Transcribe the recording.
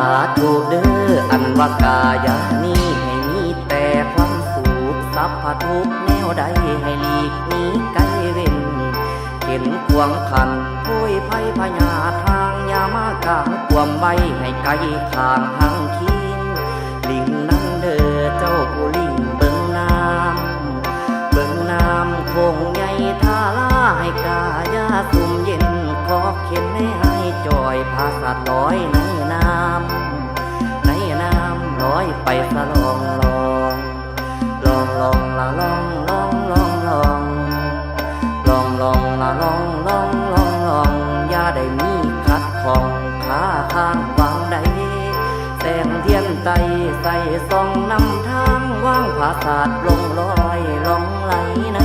าธุเด้ออันว่ากายานี้ให้มีแต่ความสุขสัพพทุกแนวใดให้หลีกหนีไกลเว้นเห็นควงขันพุ้ยไผ่พญาทางยามากาความไว้ให้ไกลทางหางคิงลิงนั่นเด้อเจ้าผู้ลิงเบิ่งน้ำคงใหญ่ทาลาให้กายาสุ่มเย็นขอเข็นให้จอยพาสัตว์ลอยในน้ำลอยไปสะลองละลองอย่าได้มีขัดของขาทางวางใดแสงเทียนไตใส่ส่องนำทางว่างผาศาสตร์ลงลอยลงไหลใน